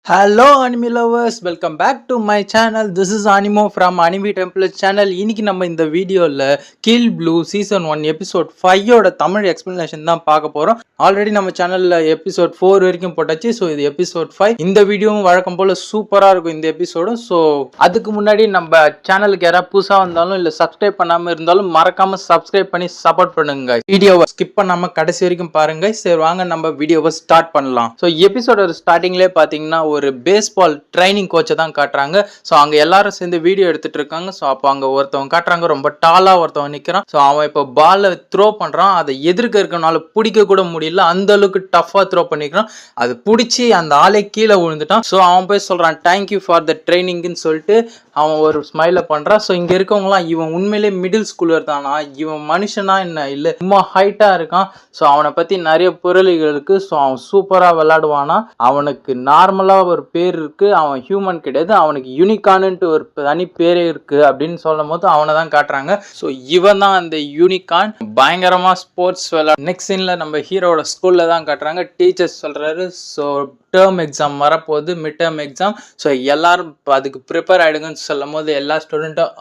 Hello anime lovers, welcome back to my channel. This is Animo from Anime Template channel. இன்னைக்கு நம்ம இந்த வீடியோல Kill Blue season 1 episode 5 ஓட Tamil explanation தான் பார்க்க போறோம். ஆல்ரெடி நம்ம சேனல்ல எபிசோட் 4 வரைக்கும் போட்டாச்சு. ஸோ இது எபிசோட் 5. இந்த வீடியோவும் வழக்கம் போல சூப்பரா இருக்கும் இந்த எபிசோடும். ஸோ அதுக்கு முன்னாடி நம்ம சேனலுக்கு யாராவது புதுசா வந்தாலும் இல்ல சப்ஸ்கிரைப் பண்ணாம இருந்தாலும் மறக்காம சப்ஸ்கிரைப் பண்ணி சப்போர்ட் பண்ணுங்க. வீடியோவை ஸ்கிப் பண்ணாம கடைசி வரைக்கும் பாருங்க. சரி வாங்க நம்ம வீடியோவை ஸ்டார்ட் பண்ணலாம். ஸோ எபிசோட ஸ்டார்டிங்லேயே பார்த்தீங்கன்னா ஒரு பேஸ்பால் ட்ரைனிங் கோச்சை தான் காட்டுறாங்க. ஸோ அங்கே எல்லாரும் சேர்ந்து வீடியோ எடுத்துட்டு இருக்காங்க. ஸோ அப்போ அங்கே ஒருத்தவங்க காட்டுறாங்க, ரொம்ப டாலாக ஒருத்தவன் நிற்கிறான். ஸோ அவன் இப்போ பாலை த்ரோ பண்ணுறான். அதை எதிர்க்க இருக்கனால பிடிக்க கூட முடியல, அந்த அளவுக்கு டஃப்பாக த்ரோ பண்ணிக்கிறான். அது பிடிச்சி அந்த ஆளே கீழே விழுந்துட்டான். ஸோ அவன் போய் சொல்கிறான் தேங்க்யூ ஃபார் த ட்ரைனிங்னு சொல்லிட்டு அவன் ஒரு ஸ்மைலை பண்ணுறான். ஸோ இங்கே இருக்கவங்களாம் இவன் உண்மையிலே மிடில் ஸ்கூலர் தானா, இவன் மனுஷனா என்ன இல்லை ரொம்ப ஹைட்டாக இருக்கான். ஸோ அவனை பற்றி நிறைய பொருளிகளுக்கு. ஸோ அவன் சூப்பராக விளையாடுவானா, அவனுக்கு நார்மலாக ஒரு பேர் இருக்கு, அவன் ஹியூமன் கிடையாது, அவனுக்கு யூனிகான்ட்டு ஒரு தனி பேரே இருக்கு அப்படின்னு சொல்லும் போது அவனை தான் காட்டுறாங்க. ஸோ இவன் தான் அந்த யூனிகான், பயங்கரமா ஸ்போர்ட்ஸ் விளையாடு. நெக்ஸ்ட் சீன்ல நம்ம ஹீரோட ஸ்கூல்ல தான் காட்டுறாங்க. டீச்சர்ஸ் சொல்றாரு ஸோ டேர்ம் எக்ஸாம் வரப்போகுது, மிட் டேர்ம் எக்ஸாம். ஸோ எல்லாரும் அதுக்கு ப்ரிப்பேர் ஆகிடுங்கன்னு சொல்லும் போது எல்லா ஸ்டூடெண்ட்டும்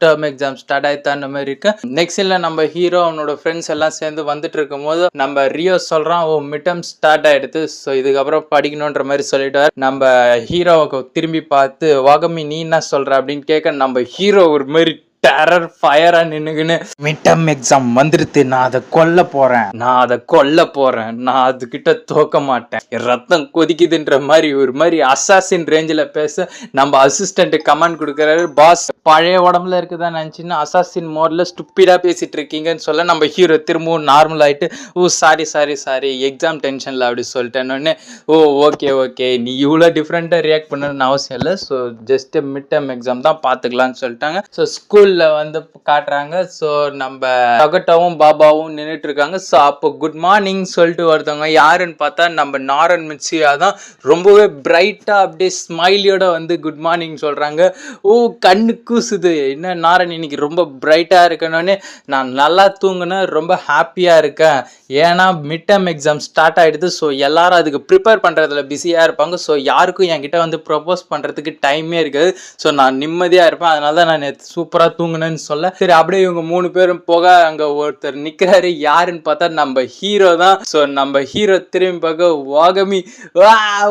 டேர்ம் எக்ஸாம் ஸ்டார்ட் ஆயிடுது அந்த மாதிரி இருக்கு. நெக்ஸ்ட் இல்லை நம்ம ஹீரோ அவனோட ஃப்ரெண்ட்ஸ் எல்லாம் சேர்ந்து வந்துட்டு இருக்கும் போது நம்ம ரியோ சொல்றான் ஓ மிட் டேர்ம் ஸ்டார்ட் ஆயிடுது, ஸோ இதுக்கப்புறம் படிக்கணுன்ற மாதிரி சொல்லிட்டாரு. நம்ம ஹீரோவுக்கு திரும்பி பார்த்து வாகமி நீ என்ன சொல்ற அப்படின்னு கேட்க நம்ம ஹீரோ ஒரு மாதிரி டெரர் ஃபயரா நின்னுக்குன்னு மிட் டேர்ம் எக்ஸாம் வந்துருது, நான் அதை கொல்ல போறேன், நான் அதுகிட்ட தோக்க மாட்டேன், ரத்தம் கொதிக்குதுன்ற மாதிரி ஒரு மாதிரி அசாசின் ரேஞ்சில் பேச நம்ம அசிஸ்டன்ட் கமெண்ட் கொடுக்குறாரு. பாஸ் பழைய உடம்புல இருக்குதான் நினச்சின்னு அசாசின் மோட்ல ஸ்டூப்பிடா பேசிட்டு இருக்கீங்கன்னு சொல்ல நம்ம ஹீரோ திரும்பவும் நார்மல் ஆயிட்டு ஓ சாரி எக்ஸாம் டென்ஷன்ல அப்படி சொல்லிட்டேன்னு ஓ ஓகே நீ இவ்வளோ டிஃப்ரெண்டா ரியாக்ட் பண்ணணும்னு அவசியம் இல்லை, so just mid term exam தான் பார்த்துக்கலான்னு சொல்லிட்டாங்க. ஸோ ஸ்கூல் வந்து காட்டுறாங்க. ஸோ நம்ம டகட்டாவும் பாபாவும் நின்றுட்டு இருக்காங்க. ஸோ அப்போ குட் மார்னிங் சொல்லிட்டு ஒருத்தவங்க யாருன்னு பார்த்தா நம்ம நாரன் மிச்சியா தான். ரொம்பவே பிரைட்டா அப்படியே ஸ்மைலியோட வந்து குட் மார்னிங் சொல்றாங்க. ஓ கண்ணு கூசுது, என்ன நாரன் இன்னைக்கு ரொம்ப பிரைட்டா இருக்கணும்னு. நான் நல்லா தூங்குனேன், ரொம்ப ஹாப்பியா இருக்கேன், ஏன்னா மிட் டேர்ம் எக்ஸாம் ஸ்டார்ட் ஆயிடுது. ஸோ எல்லாரும் அதுக்கு ப்ரிப்பேர் பண்றதுல பிஸியா இருப்பாங்க. ஸோ யாருக்கும் என்கிட்ட வந்து ப்ரொபோஸ் பண்றதுக்கு டைமே இருக்காது. ஸோ நான் நிம்மதியா இருப்பேன், அதனால தான் நான் சூப்பரா தூங்குனேன்னு சொல்ல சரி அப்படியே இவங்க 3 பேரும் போக அங்க ஒருத்தர் நிக்கிறாரு. யாருன்னு பார்த்தா நம்ம ஹீரோ தான். ஸோ நம்ம ஹீரோ திரும்பி பார்க்க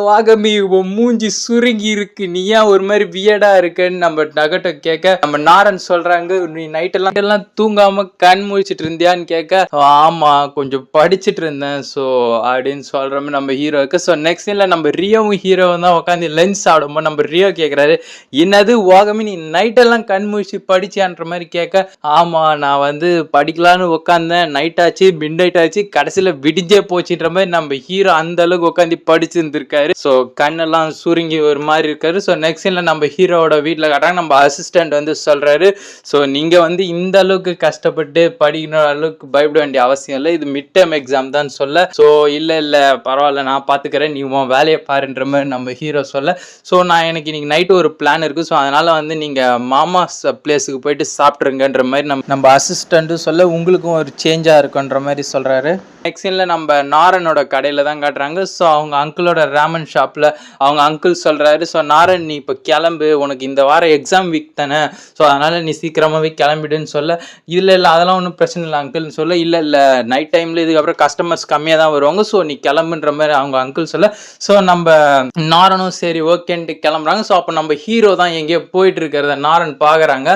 வாகமி மூஞ்சி சுருங்கி இருக்கு, நீ ஏன் ஒரு மாதிரி வியடா இருக்குன்னு நம்ம நகட்ட கேட்க நம்ம நாரன் சொல்றாங்க நீ நைட் எல்லாம் தூங்காம கண் முழிச்சிட்டு இருந்தியான்னு கேட்க ஆமா கொஞ்சம் படிச்சுட்டு இருந்தேன் ஸோ அப்படின்னு சொல்றோம் நம்ம ஹீரோவுக்கு. ஸோ நெக்ஸ்ட் சீன்ல நம்ம ரியோவும் ஹீரோவும் தான் உட்காந்து லஞ்ச் சாப்பிடும்போது நம்ம ரியோ கேட்கிறாரு என்னது வாகமி நீ நைட் எல்லாம் கண் முழிச்சு படிச்சியான்ற மாதிரி கேட்க ஆமா நான் வந்து படிக்கலான்னு உட்காந்தேன், நைட் ஆச்சு மிட் நைட் ஆச்சு கடைசியில விடிஞ்சே போச்சுன்ற மாதிரி நம்ம ஹீரோ அந்த அளவுக்கு உட்காந்து படிச்சு இருந்திருக்காரு. ஸோ கண்ணெல்லாம் சுருங்கி ஒரு மாதிரி இருக்காரு. ஸோ நெக்ஸ்ட் சீன்ல நம்ம ஹீரோவோட வீட்டில் காட்டுறாங்க. நம்ம அசிஸ்டன்ட் வந்து சொல்றாரு ஸோ நீங்க வந்து இந்த அளவுக்கு கஷ்டப்பட்டு படிக்கணும் அளவுக்கு பயப்பட வேண்டிய அவசியம் இல்லை, இது மிட் டேர்ம் எக்ஸாம் தான் சொல்ல. ஸோ இல்ல பரவாயில்ல நான் பாத்துக்கிறேன், நீ உன் வேலையை பாருன்ற மாதிரி நம்ம ஹீரோ சொல்ல. ஸோ நான் எனக்கு இன்னைக்கு நைட்டு ஒரு பிளான் இருக்கு, ஸோ அதனால வந்து நீங்க மாமா பிளேஸுக்கு போயிட்டு சாப்பிட்ருங்கன்ற மாதிரி நம்ம அசிஸ்டண்ட்டு சொல்ல உங்களுக்கும் ஒரு சேஞ்சாக இருக்குன்ற மாதிரி சொல்கிறாரு. நெக்ஸ்ட் சீனில் நம்ம நாரனோட கடையில் தான் காட்டுறாங்க. ஸோ அவங்க அங்கிளோட ரேமன் ஷாப்பில் அவங்க அங்கிள் சொல்கிறாரு ஸோ நாரன் நீ இப்போ கிளம்பு, உனக்கு இந்த வாரம் எக்ஸாம் வீக் தானே, ஸோ அதனால் நீ சீக்கிரமாகவே கிளம்பிடுன்னு சொல்ல இல்லை அதெல்லாம் ஒன்றும் பிரச்சனை இல்லை அங்கிள்னு சொல்ல இல்லை நைட் டைமில் இதுக்கப்புறம் கஸ்டமர்ஸ் கம்மியாக தான் வருவாங்க, ஸோ நீ கிளம்புன்ற மாதிரி அவங்க அங்கிள் சொல்ல. ஸோ நம்ம நாரனும் சரி ஓகேன்ட்டு கிளம்புறாங்க. ஸோ அப்போ நம்ம ஹீரோ தான் எங்கேயோ போயிட்டு இருக்கிறத நாரன் பார்க்குறாங்க.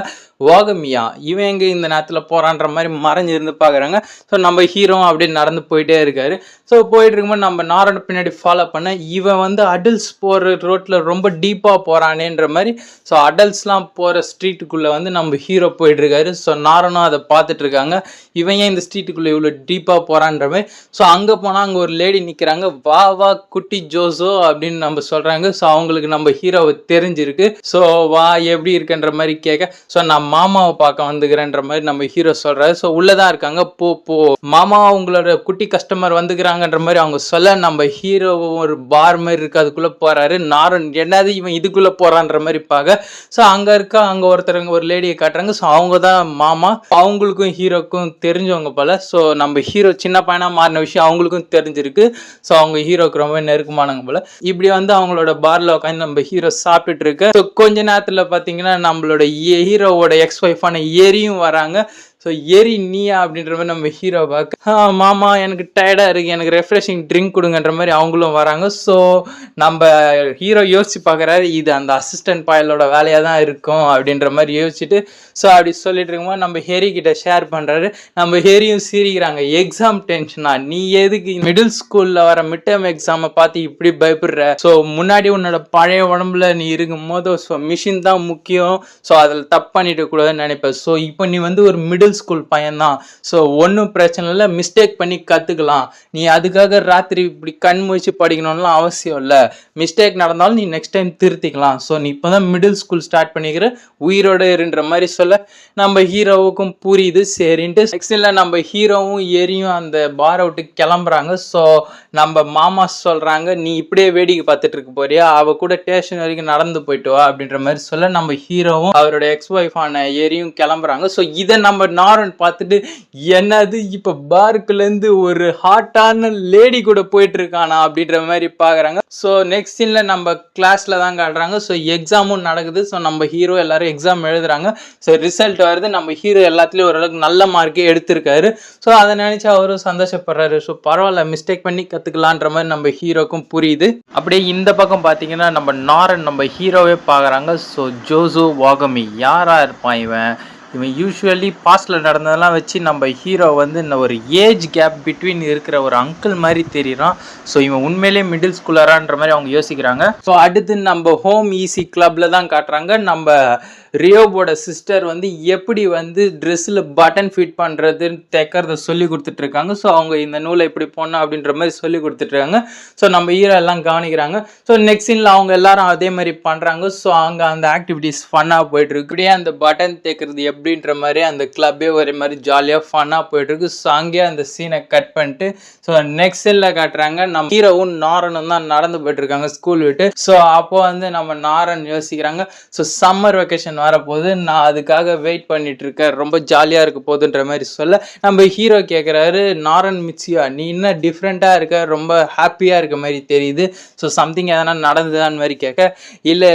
வாகமியா இவன் எங்க இந்த நேரத்தில் போறான்ற மாதிரி மறைஞ்சு இருந்து பார்க்குறாங்க. ஸோ நம்ம ஹீரோ அப்படியே நடந்து போயிட்டே இருக்காரு. ஸோ போயிட்டு இருக்கும்போது நம்ம நாரன் பின்னாடி ஃபாலோ பண்ண இவன் வந்து அடல்ட்ஸ் போகிற ரோட்டில் ரொம்ப டீப்பாக போகிறானேன்ற மாதிரி. ஸோ அடல்ட்ஸ்லாம் போகிற ஸ்ட்ரீட்டுக்குள்ளே வந்து நம்ம ஹீரோ போயிட்டு இருக்காரு. ஸோ நாரனும் அதை பார்த்துட்டு இருக்காங்க, இவன் ஏன் இந்த ஸ்ட்ரீட்டுக்குள்ளே இவ்வளோ டீப்பாக போகிறான்ற மாதிரி. ஸோ அங்கே போனால் அங்கே ஒரு லேடி நிற்கிறாங்க, வா குட்டி ஜோசோ அப்படின்னு நம்ம சொல்கிறாங்க. ஸோ அவங்களுக்கு நம்ம ஹீரோவை தெரிஞ்சிருக்கு. ஸோ வா எப்படி இருக்குன்ற மாதிரி கேட்க ஸோ நான் மாமாவை பார்க்க வந்துக்கிறேன்ற மாதிரி நம்ம ஹீரோ சொல்றாரு. ஸோ உள்ளதான் இருக்காங்க, போ மாமா உங்களோட குட்டி கஸ்டமர் வந்துக்கிறாங்கன்ற மாதிரி அவங்க சொல்ல நம்ம ஹீரோ ஒரு பார் மாதிரி இருக்கு அதுக்குள்ள போறாரு. நாரன் என்னது இவன் இதுக்குள்ள போறான்ற மாதிரி பாக்க. ஸோ அங்க ஒருத்தருங்க ஒரு லேடியை காட்டுறாங்க. ஸோ அவங்க தான் மாமா. அவங்களுக்கும் ஹீரோக்கும் தெரிஞ்சவங்க போல. ஸோ நம்ம ஹீரோ சின்ன பையனா மாறின விஷயம் அவங்களுக்கும் தெரிஞ்சிருக்கு. ஸோ அவங்க ஹீரோக்கு ரொம்ப நெருக்கமானவங்க போல. இப்படி வந்து அவங்களோட பார்ல உட்காந்து நம்ம ஹீரோ சாப்பிட்டுட்டு இருக்கு. ஸோ கொஞ்ச நேரத்துல பாத்தீங்கன்னா நம்மளோட ஹீரோவோட எக்ஸ் ஒய்ஃபான ஏரியும் வராங்க. ஸோ ஏரி நீயா அப்படின்ற மாதிரி நம்ம ஹீரோ பார்க்க மாமா எனக்கு டயர்டாக இருக்குது எனக்கு ரெஃப்ரெஷிங் ட்ரிங்க் கொடுங்கன்ற மாதிரி அவங்களும் வராங்க. ஸோ நம்ம ஹீரோ யோசிச்சு பார்க்குறாரு இது அந்த அசிஸ்டன்ட் பாயலோட வேலையாக தான் இருக்கும் அப்படின்ற மாதிரி யோசிச்சுட்டு ஸோ அப்படி சொல்லிட்டு இருக்கும்போது நம்ம ஹெரி கிட்ட ஷேர் பண்ணுறாரு. நம்ம ஹெரியும் சிரிக்கிறாங்க. எக்ஸாம் டென்ஷனா நீ எதுக்கு மிடில் ஸ்கூலில் வர மிட் டேர்ம் எக்ஸாமை பார்த்து இப்படி பயப்படுற? ஸோ முன்னாடி உன்னோட பழைய உடம்புல நீ இருக்கும் போது ஸோ மிஷின் தான் முக்கியம். ஸோ அதில் தப்பு பண்ணிட்டு கூடாதுன்னு நினைப்பேன். ஸோ இப்போ நீ வந்து ஒரு மிடில் ஸ்கூல் பையன் தான். ஸோ ஒன்றும் பிரச்சனை இல்லை மிஸ்டேக் பண்ணி கற்றுக்கலாம். நீ அதுக்காக ராத்திரி இப்படி கண் முழிச்சு படிக்கணும்லாம் அவசியம் இல்லை. மிஸ்டேக் நடந்தாலும் நீ நெக்ஸ்ட் டைம் திருத்திக்கலாம். ஸோ நீ இப்போ தான் மிடில் ஸ்கூல் ஸ்டார்ட் பண்ணிக்கிற உயிரோட இருன்ற மாதிரி சொல்ல நம்ம ஹீரோவுக்கும் புரியுது. சரின்ட்டு நெக்ஸ்ட்ல நம்ம ஹீரோவும் ஏரியும் அந்த பார் அவுட்டு கிளம்புறாங்க. ஸோ நம்ம மாமா சொல்றாங்க நீ இப்படியே வேடிக்கை பார்த்துட்டு இருக்க போறியா அவ கூட ஸ்டேஷன் வரைக்கும் நடந்து போயிட்டு வா அப்படின்ற மாதிரி சொல்ல நம்ம ஹீரோவும் அவரோட எக்ஸ் ஒய்ஃப் ஆன ஏரியும் கிளம்புறாங்க. ஸோ இதை நம்ம நாரன் பார்த்துட்டு என்னது இப்ப பார்க்குல இருந்து ஒரு ஹாட்டான லேடி கூட போயிட்டு இருக்கானா அப்படின்ற மாதிரி பாக்குறாங்க. ஸோ நெக்ஸ்ட் சீன்ல நம்ம கிளாஸ்ல தான் காட்டுறாங்க. ஸோ எக்ஸாமும் நடக்குது. ஸோ நம்ம ஹீரோ எல்லாரும் எக்ஸாம் எழுதுறாங்க. ஸோ ரிசல்ட் வருது. நம்ம ஹீரோ எல்லாத்துலயும் ஓரளவுக்கு நல்ல மார்க்கே எடுத்திருக்காரு. ஸோ அதை நினைச்சு அவரும் சந்தோஷப்படுறாரு. ஸோ பரவாயில்ல மிஸ்டேக் பண்ணி கத்துக்கலான்ற மாதிரி நம்ம ஹீரோக்கும் புரியுது. அப்படியே இந்த பக்கம் பாத்தீங்கன்னா நம்ம நாரன் நம்ம ஹீரோவே பாக்குறாங்க. ஸோ ஜோசோ வாகமி யாரா இருப்பான் இவன் யூஸ்வலி பாஸ்ட்ல நடந்ததெல்லாம் வச்சு நம்ம ஹீரோ வந்து இந்த ஒரு ஏஜ் கேப் பிட்வீன் இருக்கிற ஒரு அங்கிள் மாதிரி தெரியுறான். ஸோ இவன் உண்மையிலேயே மிடில் ஸ்கூலரான்ற மாதிரி அவங்க யோசிக்கிறாங்க. ஸோ அடுத்து நம்ம ஹோம் ஈஸி கிளப்ல தான் காட்டுறாங்க. நம்ம ரியோவோட சிஸ்டர் வந்து எப்படி வந்து ட்ரெஸ்ஸில் பட்டன் ஃபிட் பண்ணுறதுன்னு தைக்கிறத சொல்லி கொடுத்துட்டு இருக்காங்க. ஸோ அவங்க இந்த நூலை இப்படி போடணும் அப்படின்ற மாதிரி சொல்லி கொடுத்துட்ருக்காங்க. ஸோ நம்ம ஹீரோ எல்லாம் கவனிக்கிறாங்க. ஸோ நெக்ஸ்ட் சீனில் அவங்க எல்லாரும் அதே மாதிரி பண்ணுறாங்க. ஸோ அங்கே அந்த ஆக்டிவிட்டிஸ் ஃபன்னாக போயிட்டுருக்கு. இப்படியே அந்த பட்டன் தைக்கிறது எப்படின்ற மாதிரி அந்த கிளப்பே ஒரே மாதிரி ஜாலியாக ஃபன்னாக போயிட்டுருக்கு. ஸோ அங்கேயே அந்த சீனை கட் பண்ணிட்டு ஸோ நெக்ஸ்ட் சீனில் காட்டுறாங்க நம்ம ஹீரோவும் நாரனும் தான் நடந்து போயிட்டுருக்காங்க ஸ்கூல் விட்டு. ஸோ அப்போ வந்து நம்ம நாரன் யோசிக்கிறாங்க ஸோ சம்மர் வெக்கேஷன் வரப்போது நான் அதுக்காக வெயிட் பண்ணிட்டு இருக்கேன் ரொம்ப ஜாலியாக இருக்க போகுதுன்ற மாதிரி சொல்ல நம்ம ஹீரோ கேட்குறாரு நாரன் மிச்சியா நீ இன்னும் டிஃப்ரெண்ட்டாக இருக்க ரொம்ப ஹாப்பியாக இருக்க மாதிரி தெரியுது. ஸோ சம்திங் எதனா நடந்துதான்னு மாதிரி கேட்க இல்லை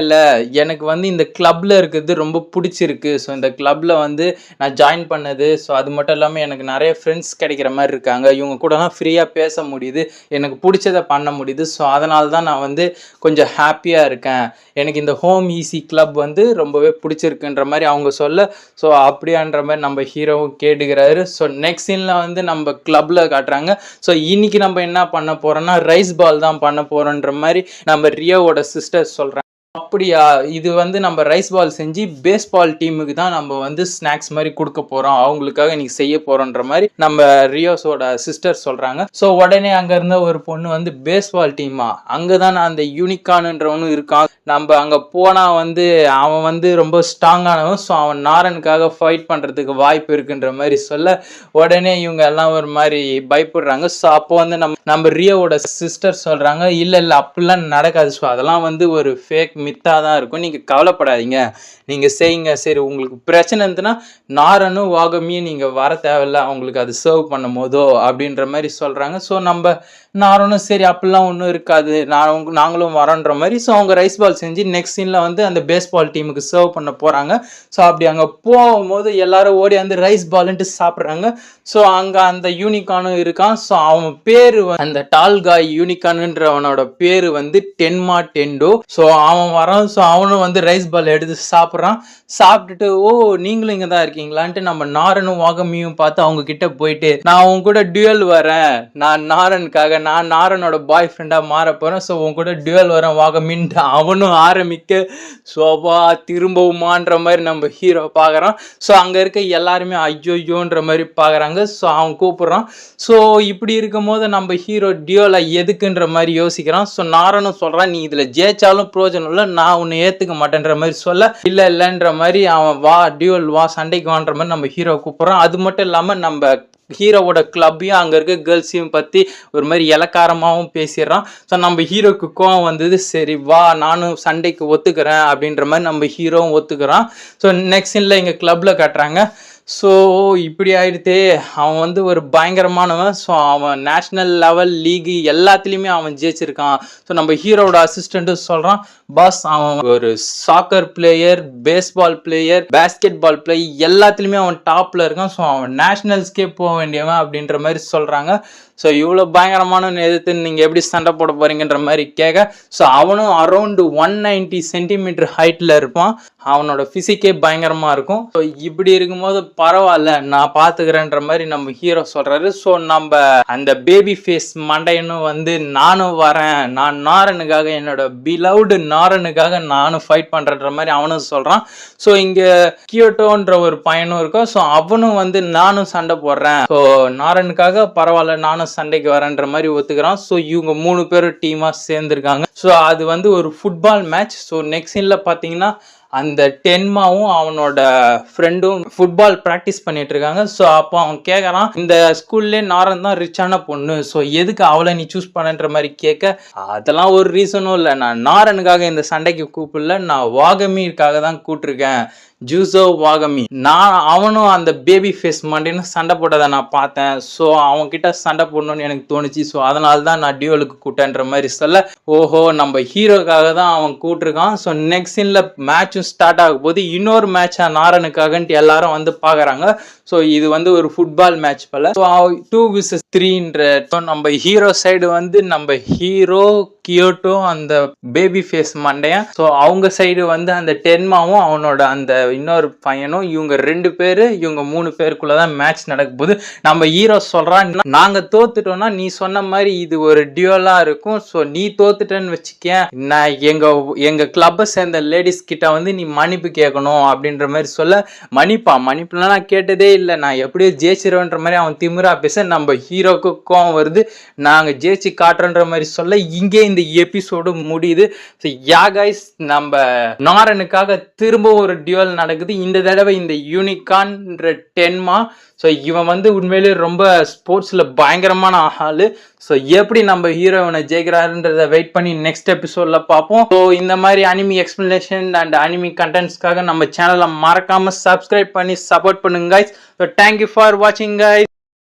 எனக்கு வந்து இந்த கிளப்பில் இருக்கிறது ரொம்ப பிடிச்சிருக்கு. ஸோ இந்த கிளப்பில் வந்து நான் ஜாயின் பண்ணது ஸோ அது மட்டும் இல்லாமல் எனக்கு நிறைய ஃப்ரெண்ட்ஸ் கிடைக்கிற மாதிரி இருக்காங்க. இவங்க கூடலாம் ஃப்ரீயாக பேச முடியுது எனக்கு பிடிச்சதை பண்ண முடியுது. ஸோ அதனால தான் நான் வந்து கொஞ்சம் ஹாப்பியாக இருக்கேன். எனக்கு இந்த ஹோம் ஈஸி கிளப் வந்து ரொம்பவே பிடிச்சிருக்குன்ற மாதிரி அவங்க சொல்ல ஸோ அப்படியான்ற மாதிரி நம்ம ஹீரோவும் கேட்டுக்கிறாரு. ஸோ நெக்ஸ்ட் சீனில் வந்து நம்ம கிளப்பில் காட்டுறாங்க. ஸோ இன்னைக்கு நம்ம என்ன பண்ண போகிறோம்னா ரைஸ் பால் தான் பண்ண போகிறோன்ற மாதிரி நம்ம ரியோவோட சிஸ்டர் சொல்கிறாங்க. அப்படியா இது வந்து நம்ம ரைஸ் பால் செஞ்சு பேஸ்பால் டீமுக்கு தான் நம்ம வந்து ஸ்நாக்ஸ் மாதிரி கொடுக்க போகிறோம் அவங்களுக்காக இன்னைக்கு செய்ய போகிறோன்ற மாதிரி நம்ம ரியோஸோட சிஸ்டர் சொல்கிறாங்க. ஸோ உடனே அங்கே இருந்த ஒரு பொண்ணு வந்து பேஸ்பால் டீமா அங்கே தான் அந்த யூனிகான்ன்றவனும் இருக்கான் நம்ம அங்கே போனால் வந்து அவன் வந்து ரொம்ப ஸ்ட்ராங்கானவன். ஸோ அவன் நாரனுக்காக ஃபைட் பண்ணுறதுக்கு வாய்ப்பு இருக்குன்ற மாதிரி சொல்ல உடனே இவங்க எல்லாம் ஒரு மாதிரி பயப்படுறாங்க. ஸோ அப்போ வந்து நம்ம ரியோவோட சிஸ்டர் சொல்கிறாங்க இல்லை அப்படிலாம் நடக்காது. ஸோ அதெல்லாம் வந்து ஒரு ஃபேக் மித்தாக தான் இருக்கும் நீங்கள் கவலைப்படாதீங்க நீங்கள் செய்யுங்க. சரி உங்களுக்கு பிரச்சனை இருந்துன்னா நாரனும் வாகமியும் நீங்கள் வர தேவையில்ல அவங்களுக்கு அது சர்வ் பண்ணும் போதோ அப்படின்ற மாதிரி சொல்கிறாங்க. ஸோ நம்ம நாரனும் சரி அப்படிலாம் ஒன்றும் இருக்காது நாங்களும் வரோன்ற மாதிரி ஸோ அவங்க ரைஸ் பால் செஞ்சு நெக்ஸ்ட் சீனில் வந்து அந்த பேஸ்பால் டீமுக்கு சர்வ் பண்ண போகிறாங்க. ஸோ அப்படி அங்கே போகும்போது எல்லாரும் ஓடி வந்து ரைஸ் பால்ன்ட்டு சாப்பிட்றாங்க. ஸோ அங்கே அந்த யூனிகானும் இருக்கான். ஸோ அவன் பேர் அந்த டால்காய் யூனிகானுன்றவனோட பேர் வந்து டென்மா டெண்டோ. ஸோ அவன் வரான். ஸோ அவனும் வந்து ரைஸ் பால் எடுத்து சாப்பிட்றான். சாப்பிட்டுட்டு ஓ நீங்களும் இங்கே தான் இருக்கீங்களான்ட்டு நம்ம நாரனும் வாகமியும் பார்த்து அவங்க கிட்ட போயிட்டு நான் உன் கூட டியூவல் வரேன் நான் நாரனுக்காக நான் நாரனோட பாய் ஃப்ரெண்டாக மாற போகிறேன். ஸோ உன் கூட டியூவல் வரேன் வாகமின்ட்டு அவனும் ஆரம்பிக்க சோபா திரும்பவுமான்ற மாதிரி நம்ம ஹீரோ பார்க்குறான். ஸோ அங்கே இருக்க எல்லாருமே ஐயோன்ற மாதிரி பார்க்குறாங்க. ஸோ அவன் கூப்பிட்றான். ஸோ இப்படி இருக்கும் போது நம்ம ஹீரோ டியூவலை எதுக்குன்ற மாதிரி யோசிக்கிறான். ஸோ நாரனும் சொல்கிறான் நீ இதில் ஜெயிச்சாலும் பிரோஜனம் இல்லை நான் உன்னை ஏற்றுக்க மாட்டேன்ற மாதிரி சொல்ல இல்லைன்ற மாதிரி அவன் வா டியூவல் வா சண்டைக்கு வான்ற மாதிரி நம்ம ஹீரோ கூப்பிட்றான். அது மட்டும் இல்லாமல் நம்ம ஹீரோவோட கிளப்பையும் அங்கே இருக்க கேர்ள்ஸையும் பற்றி ஒரு மாதிரி இலக்காரமாகவும் பேசிடுறான். ஸோ நம்ம ஹீரோக்கு கோவம் வந்தது, சரி வா நானும் சண்டைக்கு ஒத்துக்கிறேன் அப்படின்ற மாதிரி நம்ம ஹீரோவும் ஒத்துக்கிறான். ஸோ நெக்ஸ்ட் சீனில் எங்கள் கிளப்பில் காட்டுறாங்க. ஸோ இப்படி ஆயிடுத்தே, அவன் வந்து ஒரு பயங்கரமானவன். ஸோ அவன் நேஷ்னல் லெவல் லீகு எல்லாத்துலேயுமே அவன் ஜெயிச்சிருக்கான். ஸோ நம்ம ஹீரோட அசிஸ்டண்ட்டு சொல்கிறான், பாஸ் அவன் ஒரு soccer player, baseball player, basketball player எல்லாத்துலேயுமே அவன் டாப்பில் இருக்கான். ஸோ அவன் நேஷ்னல்ஸ்க்கே போக வேண்டியவன் அப்படின்ற மாதிரி சொல்கிறாங்க. ஸோ இவ்வளோ பயங்கரமான எதிர்த்து நீங்கள் எப்படி சண்டை போட போகிறீங்கன்ற மாதிரி கேட்க, ஸோ அவனும் அரௌண்டு 190 சென்டிமீட்டர் ஹைட்டில் இருப்பான். அவனோட ஃபிசிக்கே பயங்கரமாக இருக்கும். ஸோ இப்படி இருக்கும்போது பரவாயில்ல நான் பார்த்துக்கிறேன்ற மாதிரி நம்ம ஹீரோ சொல்கிறாரு. ஸோ நம்ம அந்த பேபி ஃபேஸ் மண்டையனும் வந்து நானும் வரேன், நான் நாரனுக்காக, என்னோட பிலவுடு நாரனுக்காக நானும் ஃபைட் பண்ணுறன்ற மாதிரி அவனும் சொல்கிறான். ஸோ இங்கே கியோட்டோன்ற ஒரு பையனும் இருக்கும். ஸோ அவனும் வந்து நானும் சண்டை போடுறேன், ஸோ நாரனுக்காக பரவாயில்ல நானும் சண்டைக்கு வரேன்ற மாதிரி ஒத்துக்கிறான். ஸோ இவங்க 3 பேரும் டீமாக சேர்ந்துருக்காங்க. ஸோ அது வந்து ஒரு ஃபுட்பால் மேட்ச். ஸோ நெக்ஸ்ட் சீனில் பார்த்தீங்கன்னா அந்த டென்மாவும் அவனோட ஃப்ரெண்டும் ஃபுட்பால் ப்ராக்டிஸ் பண்ணிட்டு இருக்காங்க. ஸோ அப்போ அவன் கேட்குறான், இந்த ஸ்கூல்லே நாரன் தான் ரிச்சான பொண்ணு, ஸோ எதுக்கு அவளை நீ சூஸ் பண்ணன்ற மாதிரி கேட்க, அதெல்லாம் ஒரு ரீசனும் இல்லை, நான் நாரனுக்காக இந்த சண்டைக்கு கூப்பிடல, நான் வாகமிக்காக தான் கூப்பிட்டுருக்கேன், ஜூசோ வாகமி. நான் அவனும் அந்த பேபி ஃபேஸ் மண்டின்னு சண்டை போட்டதை நான் பார்த்தேன். ஸோ அவன்கிட்ட சண்டை போடணும்னு எனக்கு தோணுச்சு. ஸோ அதனால தான் நான் டியூவலுக்கு கூட்டன்ற மாதிரி சொல்ல, ஓஹோ நம்ம ஹீரோக்காக தான் அவன் கூப்பிட்டுருக்கான். ஸோ நெக்ஸ்ட் சீனில் மேட்சும் ஸ்டார்ட் ஆகும் போது இன்னொரு மேட்சா நாரனுக்காகன்ட்டு எல்லாரும் வந்து பார்க்குறாங்க. ஸோ இது வந்து ஒரு ஃபுட்பால் மேட்ச் போல. ஸோ 2 vs 3ன்ற நம்ம ஹீரோ சைடு வந்து நம்ம ஹீரோ, கியோட்டோ, அந்த பேபி ஃபேஸ் மண்டையன். ஸோ அவங்க சைடு வந்து அந்த டென்மாவும் அவனோட அந்த இன்னொரு பையனும், இவங்க 2 பேரு, இவங்க 3 பேருக்குள்ளதான் மேட்ச் நடக்கும் போது நம்ம ஹீரோ சொல்றான், நாங்க தோத்துட்டோம்னா நீ சொன்ன மாதிரி இது ஒரு டியூலா இருக்கும். ஸோ நீ தோத்துட்டேன்னு வச்சுக்கேன், நான் எங்க கிளப்பை சேர்ந்த லேடிஸ் கிட்ட வந்து நீ மன்னிப்பு கேட்கணும் அப்படின்ற மாதிரி சொல்ல, மன்னிப்புலாம் நான் கேட்டதே இல்லை, நான் எப்படியோ ஜெயிச்சிருவேன்ற மாதிரி அவன் திமிரா பேச நம்ம ஹீரோக்கு கோவம் வருது, நாங்க ஜெயிச்சு காட்டுறன்ற மாதிரி சொல்ல இங்கே இந்த எபிசோடு முடியுது. ஸோ யா கைஸ், நம்ம நாரனுக்காக திரும்ப ஒரு டியூவல் நடக்குது. இந்த தடவை இந்த யூனிகான்ன்ற டென்மா. ஸோ இவன் வந்து உண்மையிலேயே ரொம்ப ஸ்போர்ட்ஸில் பயங்கரமான ஆளு. ஸோ எப்படி நம்ம ஹீரோவனை ஜெயிக்கிறாருன்றதை வெயிட் பண்ணி நெக்ஸ்ட் எபிசோடில் பார்ப்போம். ஸோ இந்த மாதிரி அனிமி எக்ஸ்பிளனேஷன் அண்ட் அனிமி கண்டென்ட்ஸ்க்காக நம்ம சேனலை மறக்காமல் சப்ஸ்கிரைப் பண்ணி சப்போர்ட் பண்ணுங்க கைஸ். ஸோ தேங்க்யூ ஃபார் வாட்சிங் கைஸ்.